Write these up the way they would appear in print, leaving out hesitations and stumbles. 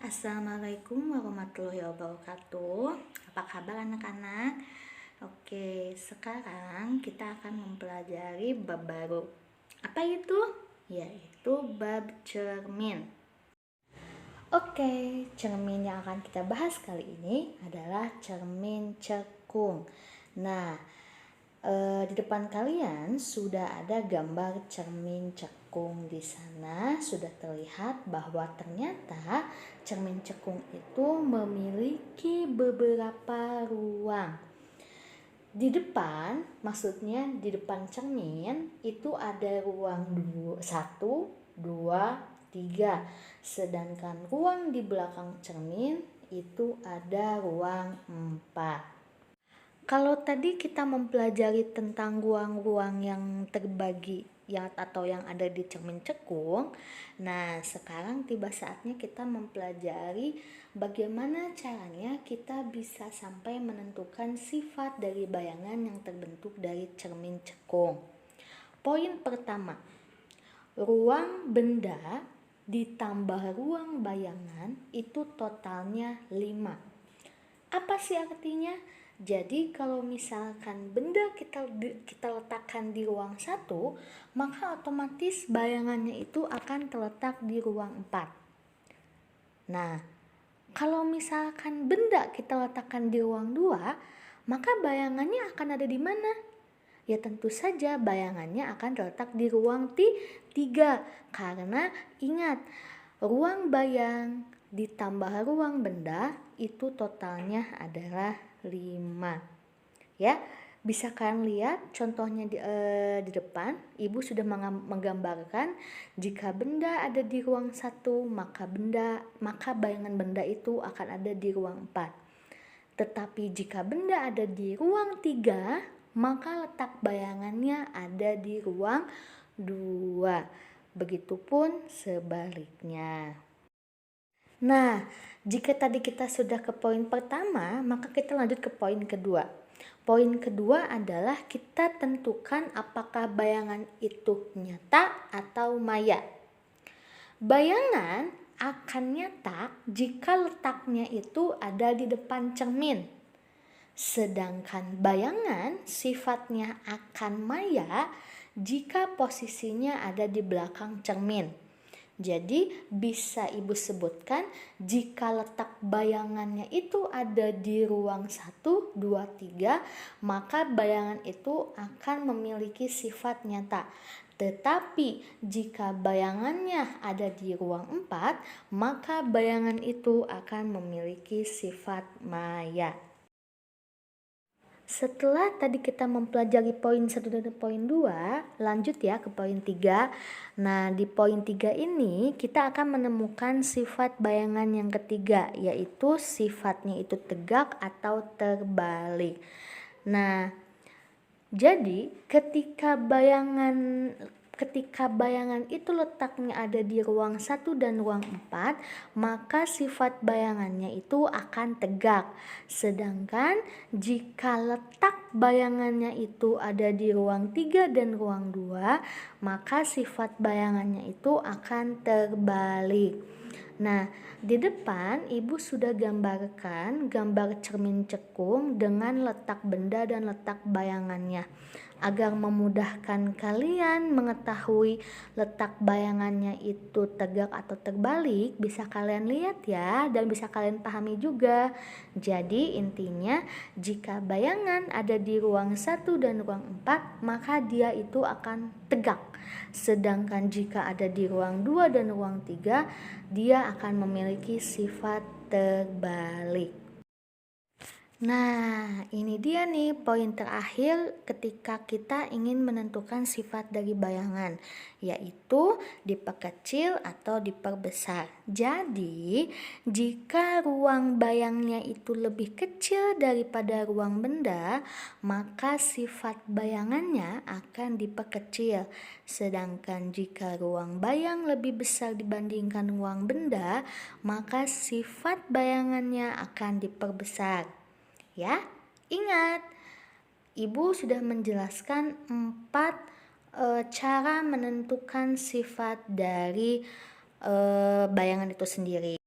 Assalamualaikum warahmatullahi wabarakatuh. Apa kabar anak-anak? Oke, sekarang kita akan mempelajari bab baru. Apa itu? Yaitu bab cermin. Oke, cermin yang akan kita bahas kali ini adalah cermin cekung. Nah, di depan kalian sudah ada gambar cermin cekung. Di sana sudah terlihat bahwa ternyata cermin cekung itu memiliki beberapa ruang. Di depan, maksudnya di depan cermin itu ada ruang 1, 2, 3. Sedangkan ruang di belakang cermin itu ada ruang 4. Kalau tadi kita mempelajari tentang ruang-ruang yang terbagi atau yang ada di cermin cekung, nah sekarang tiba saatnya kita mempelajari bagaimana caranya kita bisa sampai menentukan sifat dari bayangan yang terbentuk dari cermin cekung. Poin pertama, ruang benda ditambah ruang bayangan itu totalnya 5. Apa sih artinya? Jadi kalau misalkan benda kita letakkan di ruang 1, maka otomatis bayangannya itu akan terletak di ruang 4. Nah, kalau misalkan benda kita letakkan di ruang 2, maka bayangannya akan ada di mana? Ya tentu saja bayangannya akan terletak di ruang 3. Karena ingat, ruang bayang ditambah ruang benda itu totalnya adalah 5. Ya, bisa kalian lihat contohnya di depan. Ibu sudah menggambarkan jika benda ada di ruang 1, maka bayangan benda itu akan ada di ruang 4. Tetapi jika benda ada di ruang 3, maka letak bayangannya ada di ruang 2. Begitupun sebaliknya. Nah, jika tadi kita sudah ke poin pertama, maka kita lanjut ke poin kedua. Poin kedua adalah kita tentukan apakah bayangan itu nyata atau maya. Bayangan akan nyata jika letaknya itu ada di depan cermin. Sedangkan bayangan sifatnya akan maya jika posisinya ada di belakang cermin. Jadi bisa ibu sebutkan jika letak bayangannya itu ada di ruang 1, 2, 3, maka bayangan itu akan memiliki sifat nyata. Tetapi jika bayangannya ada di ruang 4, maka bayangan itu akan memiliki sifat maya. Setelah tadi kita mempelajari poin 1 dan poin 2, lanjut ya ke poin 3. Nah, di poin 3 ini kita akan menemukan sifat bayangan yang ketiga, yaitu sifatnya itu tegak atau terbalik. Nah, jadi ketika bayangan itu letaknya ada di ruang 1 dan ruang 4, maka sifat bayangannya itu akan tegak. Sedangkan jika letak bayangannya itu ada di ruang 3 dan ruang 2, maka sifat bayangannya itu akan terbalik. Nah, di depan ibu sudah gambarkan gambar cermin cekung dengan letak benda dan letak bayangannya. Agar memudahkan kalian mengetahui letak bayangannya itu tegak atau terbalik, bisa kalian lihat ya dan bisa kalian pahami juga. Jadi intinya jika bayangan ada di ruang 1 dan ruang 4, maka dia itu akan tegak. Sedangkan jika ada di ruang 2 dan ruang 3, dia akan memiliki sifat terbalik. Nah, ini dia nih poin terakhir ketika kita ingin menentukan sifat dari bayangan, yaitu diperkecil atau diperbesar. Jadi, jika ruang bayangnya itu lebih kecil daripada ruang benda, maka sifat bayangannya akan diperkecil. Sedangkan jika ruang bayang lebih besar dibandingkan ruang benda, maka sifat bayangannya akan diperbesar. Ya, ingat, ibu sudah menjelaskan 4 cara menentukan sifat dari bayangan itu sendiri.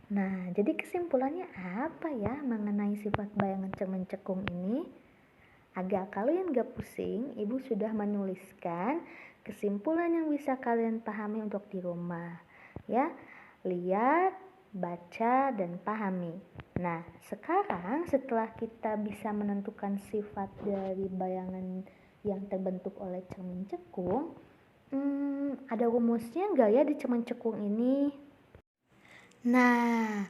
Nah, jadi kesimpulannya apa ya mengenai sifat bayangan cermin cekung ini? Agar kalian gak pusing, Ibu sudah menuliskan kesimpulan yang bisa kalian pahami untuk di rumah. Ya, lihat, baca, dan pahami. Nah, sekarang setelah kita bisa menentukan sifat dari bayangan yang terbentuk oleh cermin cekung, ada rumusnya nggak ya di cermin cekung ini? Nah,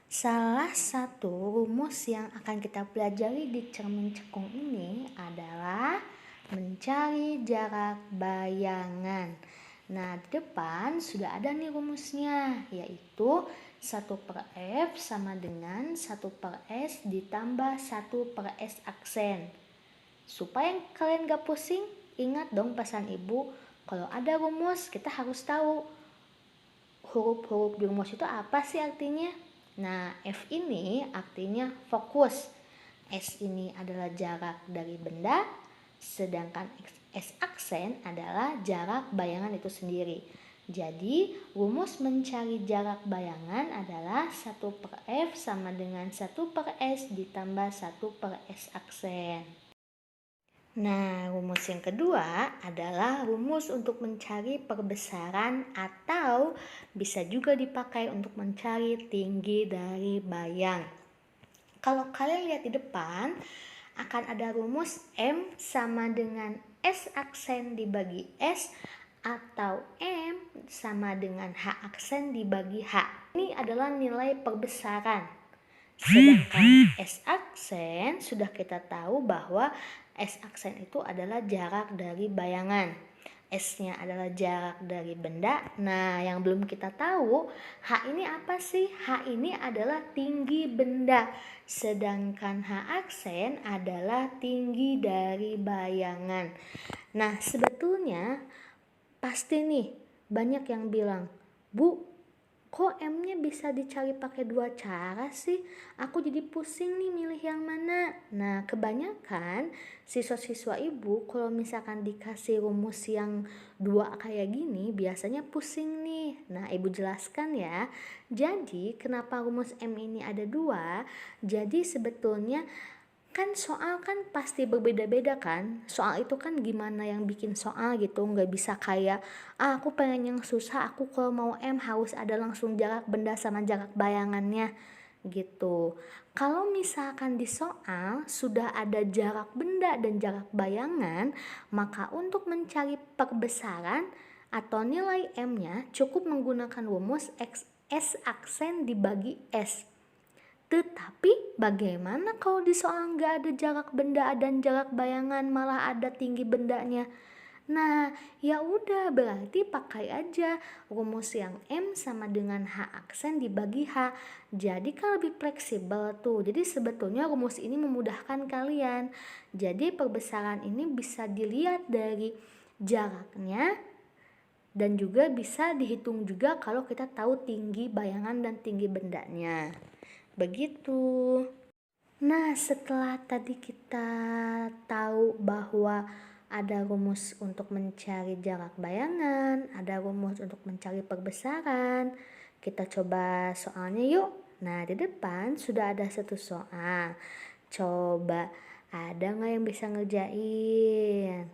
salah satu rumus yang akan kita pelajari di cermin cekung ini adalah mencari jarak bayangan. Nah, di depan sudah ada nih rumusnya, yaitu 1/F sama dengan 1/S ditambah 1/S aksen. Supaya kalian gak pusing, ingat dong pesan ibu, kalau ada rumus kita harus tahu huruf-huruf di rumus itu apa sih artinya. Nah, F ini artinya fokus, S ini adalah jarak dari benda, sedangkan S aksen adalah jarak bayangan itu sendiri. Jadi rumus mencari jarak bayangan adalah 1/F sama dengan 1/S ditambah 1/S aksen. Nah, rumus yang kedua adalah rumus untuk mencari perbesaran atau bisa juga dipakai untuk mencari tinggi dari bayang. Kalau kalian lihat di depan, akan ada rumus M sama dengan S aksen dibagi S atau M sama dengan H aksen dibagi H. Ini adalah nilai perbesaran. Sedangkan S aksen sudah kita tahu bahwa S aksen itu adalah jarak dari bayangan. S-nya adalah jarak dari benda. Nah, yang belum kita tahu, H ini apa sih? H ini adalah tinggi benda. Sedangkan H aksen adalah tinggi dari bayangan. Nah, sebetulnya pasti nih banyak yang bilang, "Bu, kok M-nya bisa dicari pakai 2 cara sih? Aku jadi pusing nih milih yang mana." Nah, kebanyakan siswa-siswa ibu kalau misalkan dikasih rumus yang 2 kayak gini biasanya pusing nih. Nah, ibu jelaskan ya. Jadi, kenapa rumus M ini ada 2? Jadi sebetulnya kan soal kan pasti berbeda-beda kan. Soal itu kan gimana yang bikin soal gitu, nggak bisa kayak aku pengen yang susah, aku kalau mau M harus ada langsung jarak benda sama jarak bayangannya gitu. Kalau misalkan di soal sudah ada jarak benda dan jarak bayangan, maka untuk mencari perbesaran atau nilai M-nya cukup menggunakan rumus S aksen dibagi S. Tetapi bagaimana kalau di soal nggak ada jarak benda dan jarak bayangan, malah ada tinggi bendanya? Nah, ya udah berarti pakai aja rumus yang M sama dengan H aksen dibagi H. Jadi kan lebih fleksibel tuh. Jadi sebetulnya rumus ini memudahkan kalian. Jadi perbesaran ini bisa dilihat dari jaraknya dan juga bisa dihitung juga kalau kita tahu tinggi bayangan dan tinggi bendanya. Begitu. Nah, setelah tadi kita tahu bahwa ada rumus untuk mencari jarak bayangan, ada rumus untuk mencari perbesaran, kita coba soalnya yuk. Nah, di depan sudah ada satu soal. Coba ada nggak yang bisa ngerjain?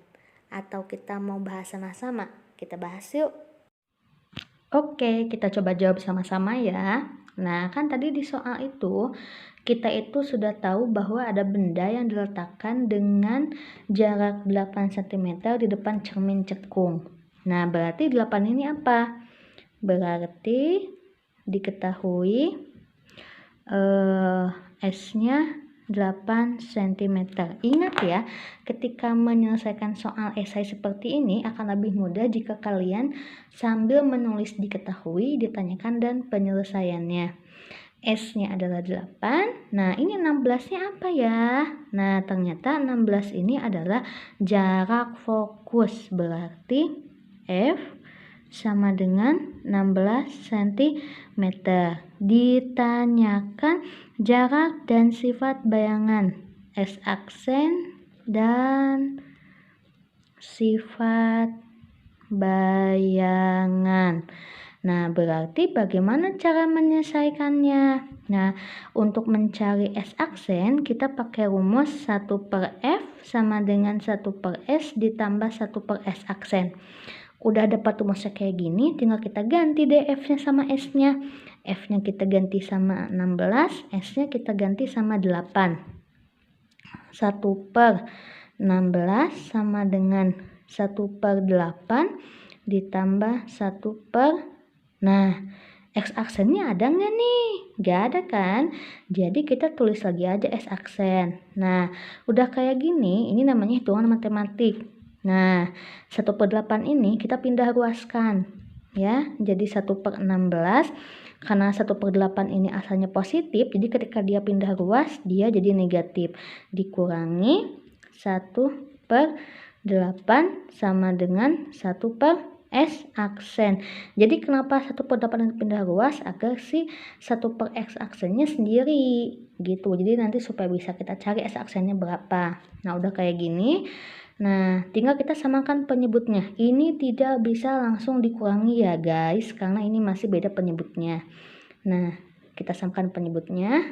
Atau kita mau bahas sama-sama? Kita bahas yuk. Oke, kita coba jawab sama-sama ya. Nah, kan tadi di soal itu kita itu sudah tahu bahwa ada benda yang diletakkan dengan jarak 8 cm di depan cermin cekung. Nah, berarti 8 ini apa? Berarti diketahui S-nya 8 cm. Ingat ya, ketika menyelesaikan soal esai seperti ini akan lebih mudah jika kalian sambil menulis diketahui, ditanyakan, dan penyelesaiannya. S-nya adalah 8. Nah, ini 16-nya apa ya? Nah, ternyata 16 ini adalah jarak fokus. Berarti F sama dengan 16 cm. Ditanyakan jarak dan sifat bayangan S aksen dan sifat bayangan. Nah, berarti bagaimana cara menyelesaikannya? Nah, untuk mencari S aksen, kita pakai rumus 1/F sama dengan 1/S ditambah 1/S aksen. Udah dapat rumusnya kayak gini, tinggal kita ganti deh F-nya sama S-nya. F-nya kita ganti sama 16, S-nya kita ganti sama 8. 1/16 sama dengan 1/8 ditambah 1/. Nah, X aksennya ada nggak nih? Nggak ada kan? Jadi kita tulis lagi aja S aksen. Nah, udah kayak gini, ini namanya hitungan matematik. Nah, 1/8 ini kita pindah ruaskan. Ya, jadi 1/16. Karena 1/8 ini asalnya positif, jadi ketika dia pindah ruas, dia jadi negatif. Dikurangi 1/8 sama dengan 1/S aksen. Jadi kenapa 1/8 pindah ruas? Agar si 1/X aksennya sendiri gitu. Jadi nanti supaya bisa kita cari S aksennya berapa. Nah, udah kayak gini. Nah, tinggal kita samakan penyebutnya. Ini tidak bisa langsung dikurangi ya guys, karena ini masih beda penyebutnya. Nah, kita samakan penyebutnya.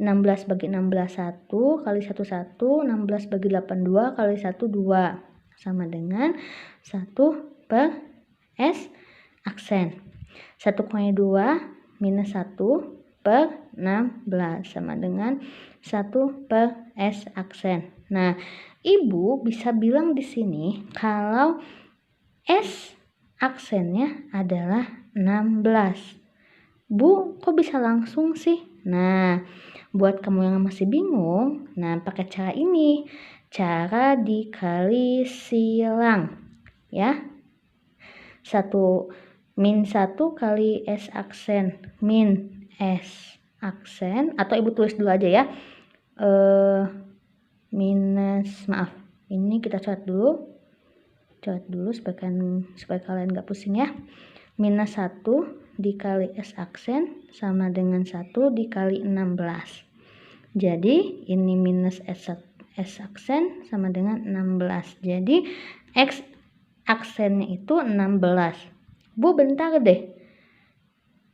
16 bagi 16 1 kali 1 1, 16 bagi 8 2 kali 1 2 sama dengan 1/S aksen. 1 kurangi 2 minus 1/16 sama dengan 1/S aksen. Nah, Ibu bisa bilang di sini kalau S aksennya adalah 16. Bu, kok bisa langsung sih? Nah, buat kamu yang masih bingung, nah pakai cara ini. Cara dikali silang. Ya. 1 kali S aksen min S aksen, atau Ibu tulis dulu aja ya. Maaf, ini kita coret dulu supaya kalian gak pusing ya. Minus 1 dikali S aksen sama dengan 1 dikali 16. Jadi ini minus S aksen sama dengan 16. Jadi X aksennya itu 16. Bu, bentar deh.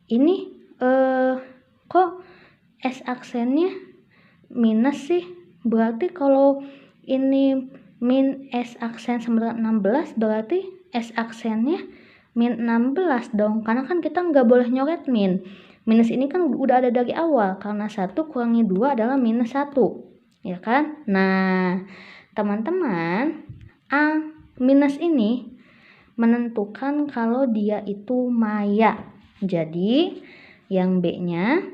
Ini kok S aksennya minus sih? Berarti kalau ini min S aksen sama dengan 16, berarti S aksennya min 16 dong. Karena kan kita nggak boleh nyoret min. Minus ini kan udah ada dari awal. Karena 1 kurangi 2 adalah minus 1. Ya kan? Nah, teman-teman, A minus ini menentukan kalau dia itu maya. Jadi, yang B-nya,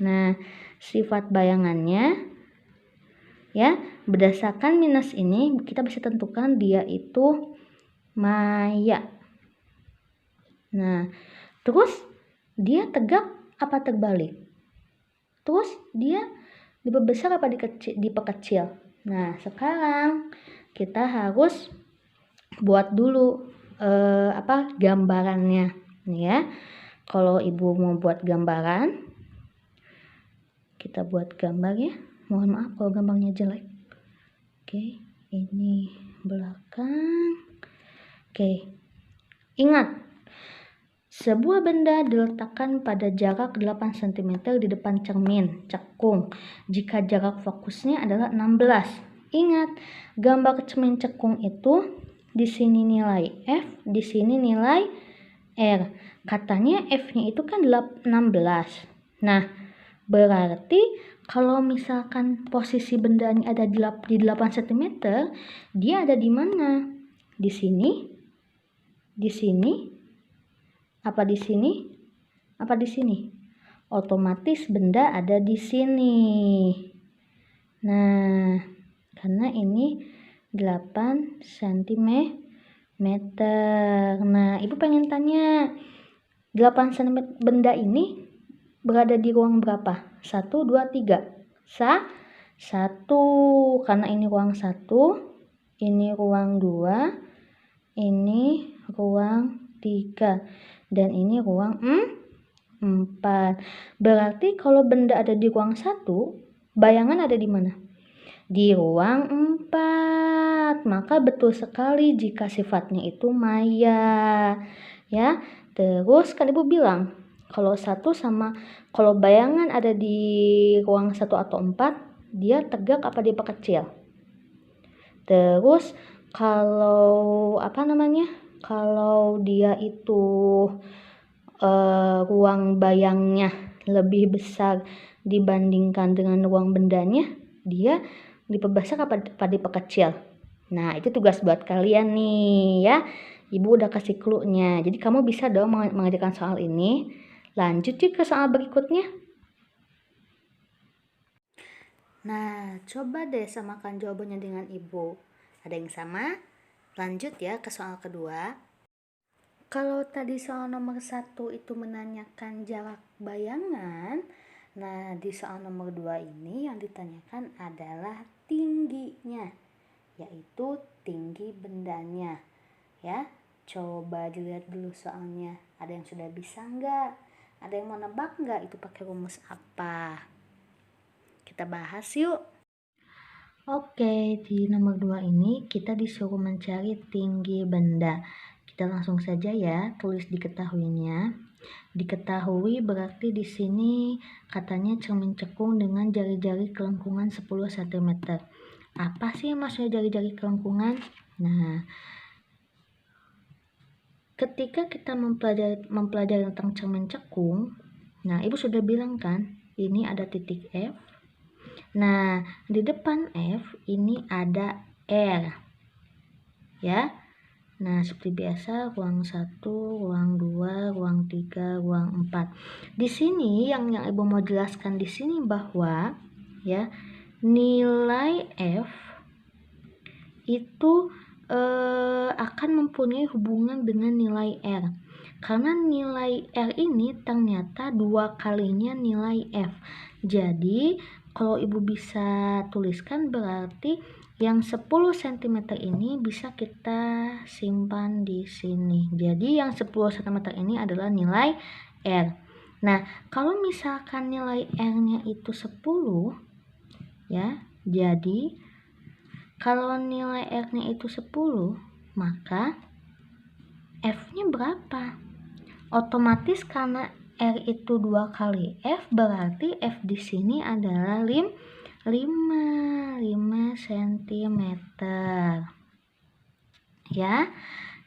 nah, sifat bayangannya, ya, berdasarkan minus ini kita bisa tentukan dia itu maya. Nah, terus dia tegak apa terbalik? Terus dia diperbesar apa diperkecil? Nah, sekarang kita harus buat dulu gambarannya, ya. Kalau Ibu mau buat gambaran, kita buat gambar ya. Mohon maaf kalau gambarnya jelek. Oke, ini belakang. Oke, ingat, sebuah benda diletakkan pada jarak 8 cm di depan cermin cekung jika jarak fokusnya adalah 16. Ingat, gambar cermin cekung itu di sini nilai F, di sini nilai R. Katanya F-nya itu kan 16. Nah, berarti kalau misalkan posisi bendanya ada di 8 cm, dia ada di mana? Di sini? Di sini? Apa di sini? Apa di sini? Otomatis benda ada di sini. Nah, karena ini 8 cm. Nah, Ibu pengen tanya, 8 cm benda ini berada di ruang berapa? 1, 2, 3. 1. Karena ini ruang 1, ini ruang 2, ini ruang 3, dan ini ruang 4. Berarti kalau benda ada di ruang 1, bayangan ada di mana? Di ruang 4. Maka betul sekali jika sifatnya itu maya. Ya, Terus kan ibu bilang kalau kalau bayangan ada di ruang 1 atau 4, dia tegak apa dia kecil. Terus kalau kalau dia itu ruang bayangnya lebih besar dibandingkan dengan ruang bendanya, dia diperbesar apa diperkecil. Nah, itu tugas buat kalian nih ya. Ibu udah kasih clue-nya. Jadi kamu bisa dong mengerjakan soal ini. Lanjut yuk ke soal berikutnya. Nah, coba deh samakan jawabannya dengan ibu. Ada yang sama? Lanjut ya ke soal kedua. Kalau tadi soal nomor 1 itu menanyakan jarak bayangan, nah di soal nomor 2 ini yang ditanyakan adalah tingginya, yaitu tinggi bendanya. Ya, coba dilihat dulu soalnya. Ada yang sudah bisa nggak? Ada yang mau nebak nggak itu pakai rumus apa? Kita bahas yuk. Oke, di nomor 2 ini kita disuruh mencari tinggi benda. Kita langsung saja ya, tulis diketahuinya. Diketahui berarti di sini katanya cermin cekung dengan jari-jari kelengkungan 10 cm. Apa sih maksudnya jari-jari kelengkungan? Nah, ketika kita mempelajari tentang cermin cekung, nah ibu sudah bilang kan, ini ada titik F. Nah, di depan F ini ada R. Ya. Nah, seperti biasa ruang 1, ruang 2, ruang 3, ruang 4. Di sini yang ibu mau jelaskan di sini bahwa ya, nilai F itu akan mempunyai hubungan dengan nilai R, karena nilai R ini ternyata 2 kalinya nilai F. Jadi kalau ibu bisa tuliskan berarti yang 10 cm ini bisa kita simpan di sini. Jadi yang 10 cm ini adalah nilai R. Nah, kalau misalkan nilai R-nya itu 10 ya, jadi kalau nilai R-nya itu 10, maka F-nya berapa? Otomatis karena R itu 2 kali F, berarti F di sini adalah 5 cm. Ya.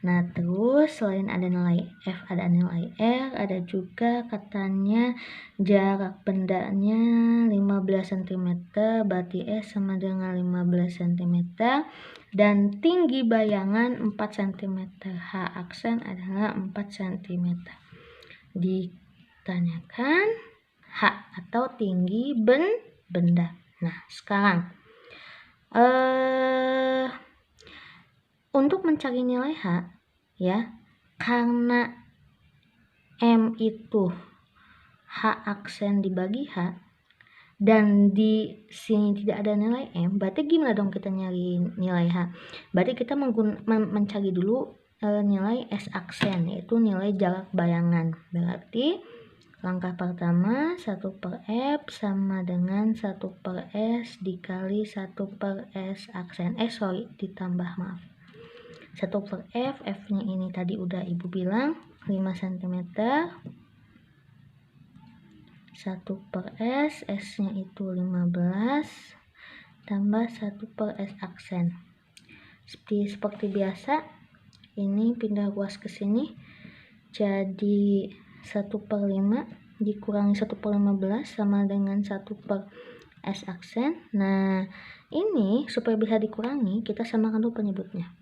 Nah, terus selain ada nilai F, ada nilai R, ada juga katanya jarak bendanya 15 cm, berarti S sama dengan 15 cm, dan tinggi bayangan 4 cm. H aksen adalah 4 cm. Ditanyakan H atau tinggi benda. Nah, sekarang untuk mencari nilai H ya, karena M itu H aksen dibagi H dan di sini tidak ada nilai M, berarti gimana dong kita nyari nilai H? Berarti kita mencari dulu nilai S aksen, yaitu nilai jarak bayangan. Berarti langkah pertama 1/F sama dengan 1/S dikali 1/S aksen. Ditambah 1/F, F-nya ini tadi udah ibu bilang 5 cm. 1/S, S-nya itu 15 tambah 1/S aksen. Seperti biasa, ini pindah ruas ke sini, jadi 1/5 dikurangi 1/15 sama dengan 1/S aksen. Nah, ini supaya bisa dikurangi, kita samakan dulu penyebutnya.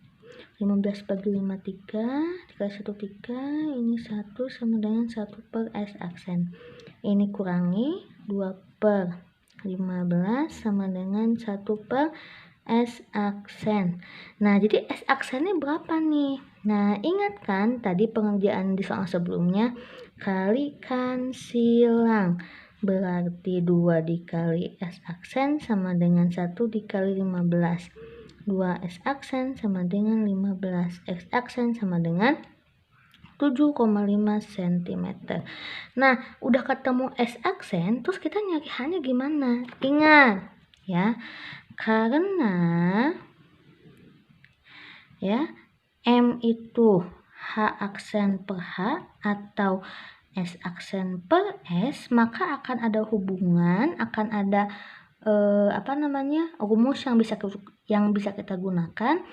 15 bagi 5, 3, dikali 1, 3, ini 1 sama dengan 1/S aksen. Ini kurangi 2/15 sama dengan 1/S aksen. Nah, jadi S aksennya berapa nih? Nah, ingat kan tadi pengerjaan di soal sebelumnya, kalikan silang. Berarti 2 dikali S aksen sama dengan 1 dikali 15. 2S aksen sama dengan 15. X aksen sama dengan 7,5 cm. Nah, udah ketemu S aksen, terus kita nyari H-nya gimana? Ingat ya, karena ya M itu H aksen per H atau S aksen per S, maka akan ada hubungan, akan ada rumus yang bisa kita gunakan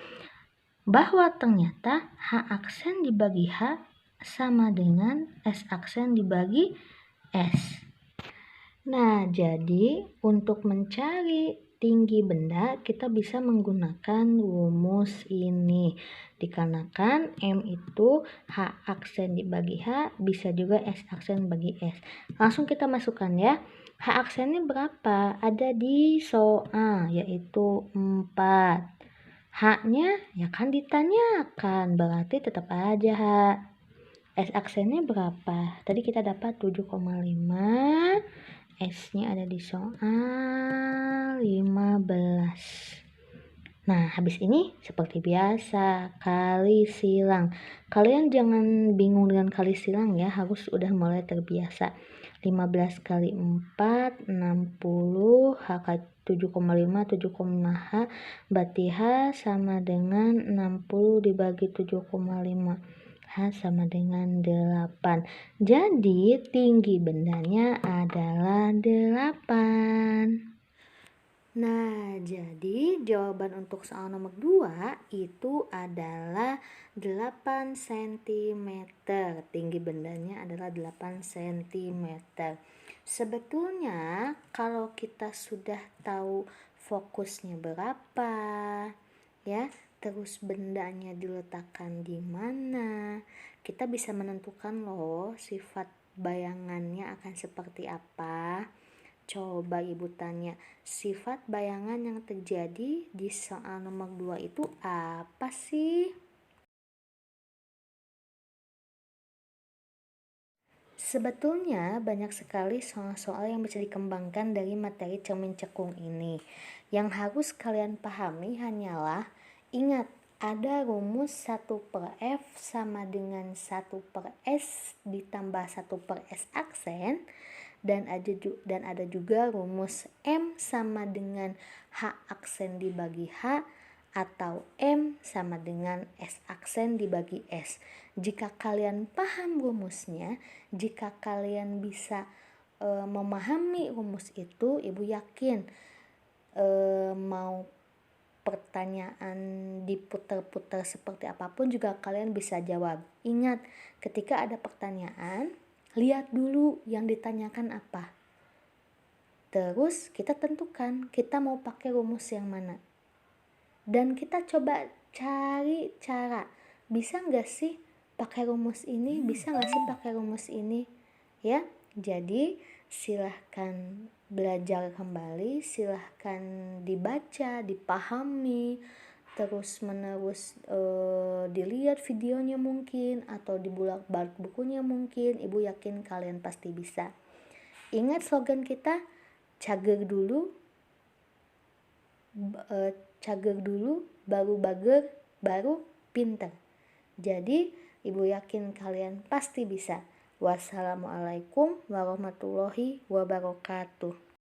bahwa ternyata H aksen dibagi H sama dengan S aksen dibagi S. Nah, jadi untuk mencari tinggi benda kita bisa menggunakan rumus ini. Dikarenakan M itu H aksen dibagi H, bisa juga S aksen bagi S. Langsung kita masukkan ya. H aksennya berapa? Ada di soal, yaitu 4. H-nya ya kan ditanyakan, berarti tetap aja H. S aksennya berapa? Tadi kita dapat 7,5. S-nya ada di soal 15. Nah, habis ini seperti biasa, kali silang. Kalian jangan bingung dengan kali silang ya, harus udah mulai terbiasa. 15 kali 4, 60, H 7,5, 7,5 H, berarti H sama dengan 60 dibagi 7,5. H sama dengan 8. Jadi tinggi bendanya adalah 8. Nah, jadi jawaban untuk soal nomor 2 itu adalah 8 cm. Tinggi bendanya adalah 8 cm. Sebetulnya kalau kita sudah tahu fokusnya berapa, ya, terus bendanya diletakkan di mana, kita bisa menentukan loh sifat bayangannya akan seperti apa. Coba ibu tanya, sifat bayangan yang terjadi di soal nomor 2 itu apa sih? Sebetulnya banyak sekali soal-soal yang bisa dikembangkan dari materi cermin cekung ini. Yang harus kalian pahami hanyalah, ingat, ada rumus 1 per F sama dengan 1 per S ditambah 1 per S aksen, dan ada juga rumus M sama dengan H aksen dibagi H atau M sama dengan S aksen dibagi S. Jika kalian paham rumusnya, jika kalian bisa memahami rumus itu, ibu yakin mau pertanyaan diputar-putar seperti apapun juga kalian bisa jawab. Ingat, ketika ada pertanyaan, lihat dulu yang ditanyakan apa. Terus kita tentukan kita mau pakai rumus yang mana. Dan kita coba cari cara, bisa nggak sih pakai rumus ini, bisa nggak sih pakai rumus ini, ya. Jadi silahkan belajar kembali, silahkan dibaca, dipahami, terus menerus dilihat videonya mungkin, atau dibulak-balik bukunya mungkin. Ibu yakin kalian pasti bisa. Ingat slogan kita, cager dulu, baru bager, baru pinter. Jadi ibu yakin kalian pasti bisa. Wassalamualaikum warahmatullahi wabarakatuh.